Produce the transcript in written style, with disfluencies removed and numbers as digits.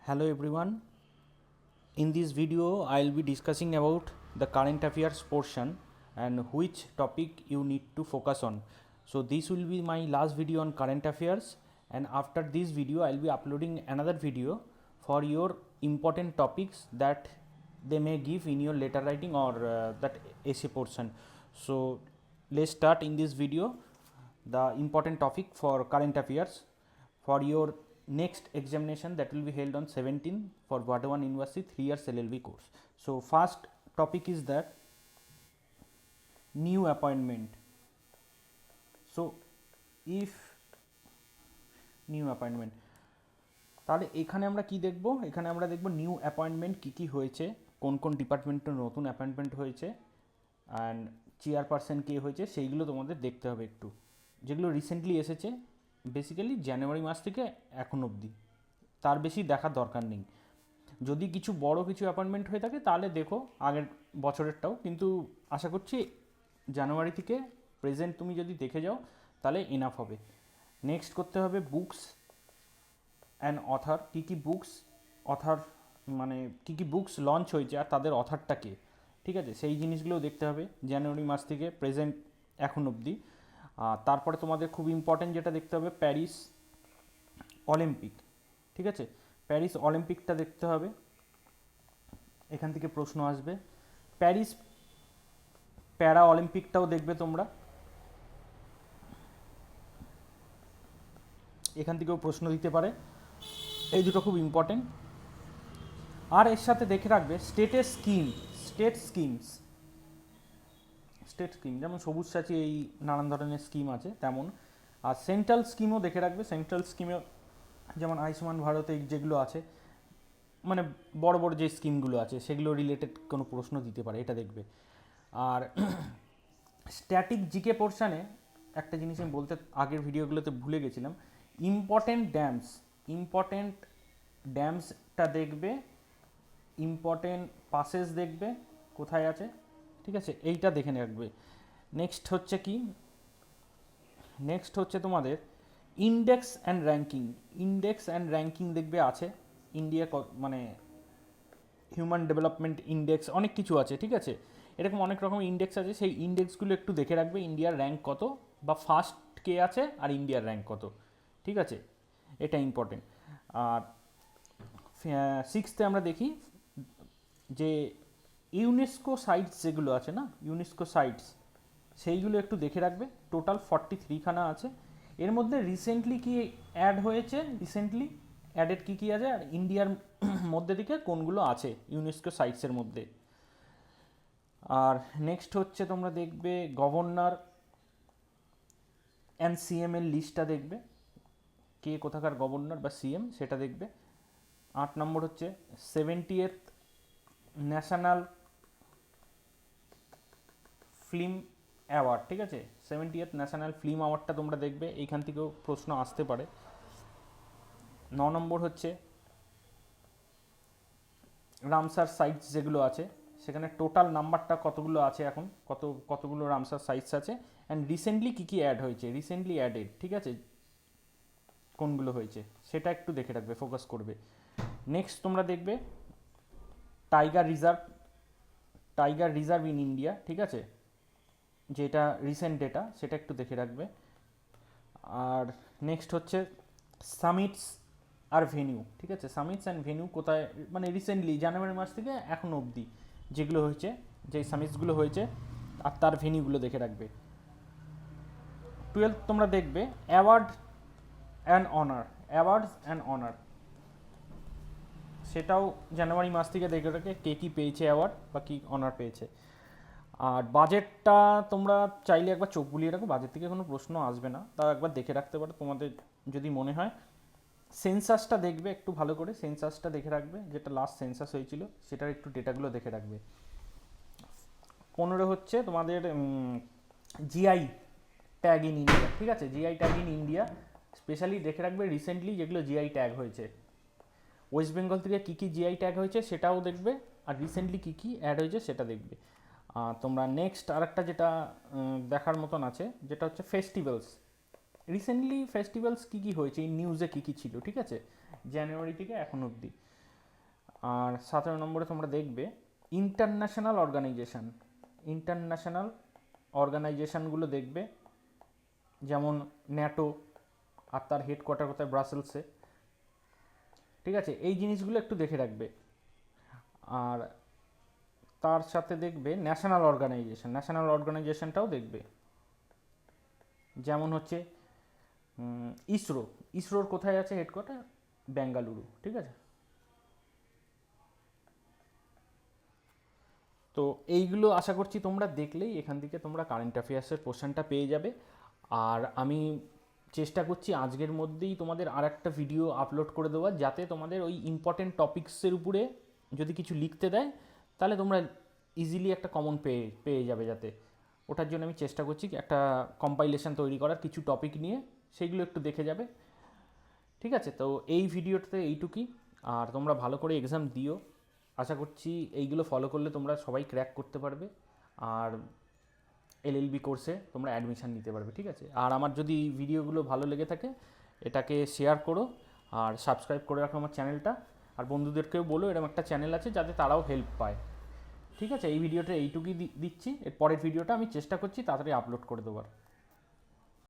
Hello everyone. In this video, I'll be discussing about the current affairs portion and which topic you need to focus on. So this will be my last video on current affairs, and after this video, I'll be uploading another video for your important topics that they may give in your letter writing or that essay portion. So let's start in this video the important topic for current affairs for your next examination that will be held on 17 for Bardhaman University 3 years LLB course. So first topic is that new appointment. So if new appointment, তাহলে এখানে আমরা কি দেখব? এখানে আমরা দেখব new appointment কী কী হয়েছে, কোন কোন ডিপার্টমেন্টের নতুন অ্যাপয়েন্টমেন্ট হয়েছে অ্যান্ড চেয়ারপারসন কে হয়েছে, সেইগুলো তোমাদের দেখতে হবে একটু, যেগুলো রিসেন্টলি এসেছে বেসিক্যালি জানুয়ারি মাস থেকে এখন অবধি, তার বেশি দেখার দরকার নেই। যদি কিছু বড় কিছু অ্যাপয়েন্টমেন্ট হয়ে থাকে তাহলে দেখো আগের বছরেরটাও, কিন্তু আশা করছি জানুয়ারি থেকে প্রেজেন্ট তুমি যদি দেখে যাও তাহলে এনাফ হবে। নেক্সট করতে হবে বুকস অ্যান্ড অথার, কী কী বুকস অথার মানে কী কী বুকস লঞ্চ হয়েছে আর তাদের অথারটা কে, ঠিক আছে, সেই জিনিসগুলোও দেখতে হবে জানুয়ারি মাস থেকে প্রেজেন্ট এখন অবধি। তারপরে তোমাদের খুব ইম্পর্টেন্ট যেটা দেখতে হবে প্যারিস অলিম্পিক, ঠিক আছে, প্যারিস অলিম্পিকটা দেখতে হবে, এখান থেকে প্রশ্ন আসবে। প্যারিস প্যারা অলিম্পিকটাও দেখবে তোমরা, এখান থেকেও প্রশ্ন দিতে পারে, এই দুটো খুব ইম্পর্টেন্ট। আর এর সাথে দেখে রাখবে স্টেটের scheme, state schemes, state scheme যেমন সবুজ সাথী, এই নানান ধরনের স্কিম আছে তেমন। আর সেন্ট্রাল স্কিমও দেখে রাখবে, সেন্ট্রাল স্কিমে যেমন আয়ুষ্মান ভারত এই যেগুলো আছে, মানে বড় বড় যে স্কিমগুলো আছে সেগুলো রিলেটেড কোনো প্রশ্ন দিতে পারে, এটা দেখবে। আর স্ট্যাটিক জিকে পোর্শানে একটা জিনিস আমি বলতে আগের ভিডিওগুলোতে ভুলে গেছিলাম, ইম্পর্টেন্ট ড্যামসটা দেখবে, ইম্পর্টেন্ট পাসেস দেখবে কোথায় আছে, ঠিক আছে, এইটা দেখে রাখবে। নেক্সট হচ্ছে কি, নেক্সট হচ্ছে তোমাদের ইন্ডেক্স অ্যান্ড র্যাঙ্কিং দেখবে আছে, ইন্ডিয়া মানে হিউম্যান ডেভেলপমেন্ট ইন্ডেক্স অনেক কিছু আছে, ঠিক আছে, এরকম অনেক রকম ইন্ডেক্স আছে, সেই ইন্ডেক্সগুলো একটু দেখে রাখবে, ইন্ডিয়ার র্যাঙ্ক কত বা ফার্স্ট কে আছে আর ইন্ডিয়ার র্যাঙ্ক কত, ঠিক আছে, এটা ইম্পর্টেন্ট। আর সিক্সথে আমরা দেখি যে ইউনেস্কো সাইটস যেগুলো আছে না, ইউনেস্কো সাইটস সেইগুলো একটু দেখে রাখবে, টোটাল 43খানা আছে, এর মধ্যে রিসেন্টলি কি অ্যাড হয়েছে, রিসেন্টলি অ্যাডেড কী কী আছে, আর ইন্ডিয়ার মধ্যে থেকে কোনগুলো আছে ইউনেস্কো সাইটসের মধ্যে। আর নেক্সট হচ্ছে তোমরা দেখবে গভর্নর অ্যান্ড সিএম এর লিস্টটা দেখবে, কে কোথাকার গভর্নর বা সিএম সেটা দেখবে। 8 নম্বর হচ্ছে 70th ন্যাশনাল ফিল্ম অ্যাওয়ার্ড, ঠিক আছে, 70th ন্যাশনাল ফিল্ম অ্যাওয়ার্ডটা তোমরা দেখবে, এইখান থেকেও প্রশ্ন আসতে পারে। 9 নম্বর হচ্ছে রামসার সাইটস যেগুলো আছে সেখানে টোটাল নাম্বারটা কতগুলো আছে, এখন কতগুলো রামসার সাইটস আছে অ্যান্ড রিসেন্টলি কী কী অ্যাড হয়েছে, রিসেন্টলি অ্যাডেড, ঠিক আছে, কোনগুলো হয়েছে সেটা একটু দেখে রাখবে, ফোকাস করবে। নেক্সট তোমরা দেখবে টাইগার রিজার্ভ ইন ইন্ডিয়া, ঠিক আছে, যেটা রিসেন্ট ডেটা সেটা একটু দেখে রাখবে। আর নেক্সট হচ্ছে সামিটস আর ভেনিউ, ঠিক আছে, সামিটস অ্যান্ড ভেনিউ কোথায়, মানে রিসেন্টলি জানুয়ারি মাস থেকে এখন অবধি যেগুলো হয়েছে, যে সামিটসগুলো হয়েছে আর তার ভেনিউগুলো দেখে রাখবে। 12 তোমরা দেখবে অ্যাওয়ার্ডস অ্যান্ড অনার, সেটাও জানুয়ারি মাস থেকে দেখে রাখে কে কী পেয়েছে অ্যাওয়ার্ড বা কী অনার পেয়েছে। আর বাজেটটা তোমরা চাইলে একবার চোখ বুলিয়ে রাখো, বাজেট থেকে কোনো প্রশ্ন আসবে না, তাও একবার দেখে রাখতে পারো তোমাদের যদি মনে হয়। সেন্সাসটা দেখবে একটু ভালো করে, সেন্সাসটা দেখে রাখবে, যেটা লাস্ট সেন্সাস হয়েছিল সেটার একটু ডেটাগুলো দেখে রাখবে। 15 হচ্ছে তোমাদের জিআই ট্যাগ ইন ইন্ডিয়া, ঠিক আছে, GI tag in India specially দেখে রাখবে, রিসেন্টলি যেগুলো জিআই ট্যাগ হয়েছে ওয়েস্ট বেঙ্গল থেকে কী কী জিআই ট্যাগ হয়েছে সেটাও দেখবে, আর রিসেন্টলি কী কী অ্যাড হয়েছে সেটা দেখবে। তোমরা নেক্সট আরেকটা যেটা দেখার মতন আছে যেটা হচ্ছে ফেস্টিভ্যালস, রিসেন্টলি ফেস্টিভ্যালস কী কী হয়েছে, এই নিউজে কী কী ছিল, ঠিক আছে, জানুয়ারি থেকে এখন অবধি। আর 17 নম্বরে তোমরা দেখবে ইন্টারন্যাশনাল অর্গানাইজেশনগুলো দেখবে, যেমন ন্যাটো, আর তার হেডকোয়ার্টার কোথায়, ব্রাসেলসে। ঠিক আছে, এই জিনিসগুলো একটু দেখে রাখবে। আর তার সাথে দেখবে ন্যাশনাল অর্গানাইজেশনটাও দেখবে, যেমন হচ্ছে ইসরোর কোথায় আছে হেডকোয়ার্টার, বেঙ্গালুরু। ঠিক আছে, তো এইগুলো আশা করছি তোমরা দেখলেই এখান থেকে তোমরা কারেন্ট অ্যাফেয়ার্সের পোর্শনটা পেয়ে যাবে। আর আমি চেষ্টা করছি আজকের মধ্যেই তোমাদের আর একটা ভিডিও আপলোড করে দেওয়ার, যাতে তোমাদের ওই ইম্পর্টেন্ট টপিক্সের উপরে যদি কিছু লিখতে দেয় তাহলে তোমরা ইজিলি একটা কমন পেয়ে পেয়ে যাবে, যাতে ওটার জন্য আমি চেষ্টা করছি একটা কম্পাইলেশন তৈরি করার কিছু টপিক নিয়ে, সেইগুলো একটু দেখে যাবে। ঠিক আছে, তো এই ভিডিওটাতে এইটুকুই। আর তোমরা ভালো করে এক্সাম দিও, আশা করছি এইগুলো ফলো করলে তোমরা সবাই ক্র্যাক করতে পারবে, আর এলএলবি কোর্সে তোমরা অ্যাডমিশান নিতে পারবে। ঠিক আছে, আর আমার যদি ভিডিওগুলো ভালো লেগে থাকে এটাকে শেয়ার করো আর সাবস্ক্রাইব করে রাখো আমার চ্যানেলটা, আর বন্ধুদেরকেও বলো এরকম একটা চ্যানেল আছে যাতে তারাও হেল্প পায়। ঠিক আছে, এই ভিডিওটা এইটুকুই দিচ্ছি, এর পরের ভিডিওটা আমি চেষ্টা করছি তাড়াতাড়ি আপলোড করে দেওয়ার।